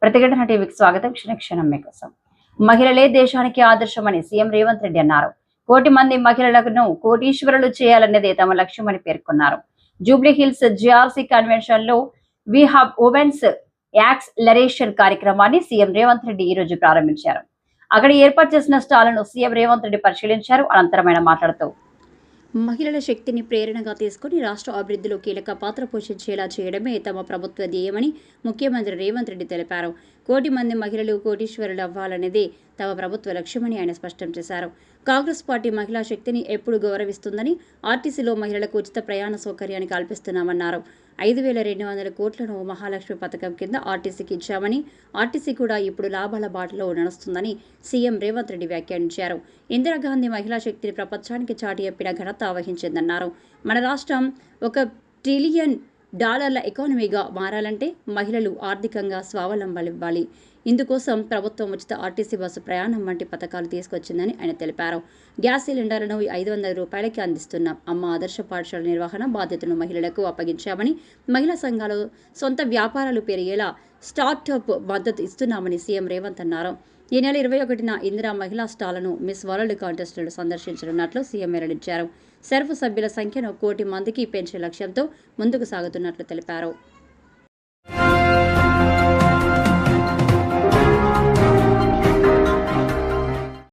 ప్రతిఘటన టీవీకి స్వాగతం. క్షణక్షణం మీకోసం. మహిళలే దేశానికి ఆదర్శమని సీఎం రేవంత్ రెడ్డి అన్నారు. 1 కోటి మంది మహిళలను కోటీశ్వరులు చేయాలన్నదే తమ లక్ష్యమని పేర్కొన్నారు. జూబ్లీ హిల్స్ జిఆర్సీ కన్వెన్షన్ లో వి హబ్ ఉమెన్స్ యాక్సలరేషన్ కార్యక్రమాన్ని సీఎం రేవంత్ రెడ్డి ఈ రోజు ప్రారంభించారు. అక్కడ ఏర్పాటు చేసిన స్టాళ్లను సీఎం రేవంత్ రెడ్డి పరిశీలించారు. అనంతరం ఆయన మాట్లాడుతూ మహిళల శక్తిని ప్రేరణగా తీసుకుని రాష్ట్ర అభివృద్ధిలో కీలక పాత్ర పోషించేలా చేయడమే తమ ప్రభుత్వ ధ్యేయమని ముఖ్యమంత్రి రేవంత్ రెడ్డి తెలిపారు. 1 కోటి మంది మహిళలు కోటీశ్వరులు అవ్వాలనేది తమ ప్రభుత్వ లక్ష్యమని ఆయన స్పష్టం చేశారు. కాంగ్రెస్ పార్టీ మహిళా శక్తిని ఎప్పుడు గౌరవిస్తుందని, ఆర్టీసీలో మహిళలకు ఉచిత ప్రయాణ సౌకర్యాన్ని కల్పిస్తున్నామన్నారు. 5,200 కోట్లను మహాలక్ష్మి పథకం కింద ఆర్టీసీకి ఇచ్చామని, ఆర్టీసీ కూడా ఇప్పుడు లాభాల బాటలో నడుస్తుందని సీఎం రేవంత్ రెడ్డి వ్యాఖ్యానించారు. ఇందిరాగాంధీ మహిళా శక్తిని ప్రపంచానికి చాటి చెప్పిన ఘనత వహించిందన్నారు. మన రాష్ట్రం $1 ట్రిలియన్ ఎకానమీగా మారాలంటే మహిళలు ఆర్థికంగా స్వావలంబనవ్వాలి. ఇందుకోసం ప్రభుత్వం ఉచిత ఆర్టీసీ బస్సు ప్రయాణం వంటి పథకాలు తీసుకొచ్చిందని ఆయన తెలిపారు. గ్యాస్ సిలిండర్లను ₹500కి అందిస్తున్నాం. అమ్మ ఆదర్శ పాఠశాల నిర్వహణ బాధ్యతను మహిళలకు అప్పగించామని, మహిళా సంఘాలు సొంత వ్యాపారాలు పెరిగేలా స్టార్టప్ మద్దతు ఇస్తున్నామని సీఎం రేవంత్ అన్నారు. ఈ నెల 21న ఇందిరా మహిళా స్టాళ్లను మిస్ వరల్డ్ కాంటెస్టులు సందర్శించనున్నట్లు సీఎం వెల్లడించారు. సర్వ్ సభ్యుల సంఖ్యను 1 కోటి మందికి పెంచే లక్ష్యంతో ముందుకు సాగుతున్నట్లు తెలిపారు.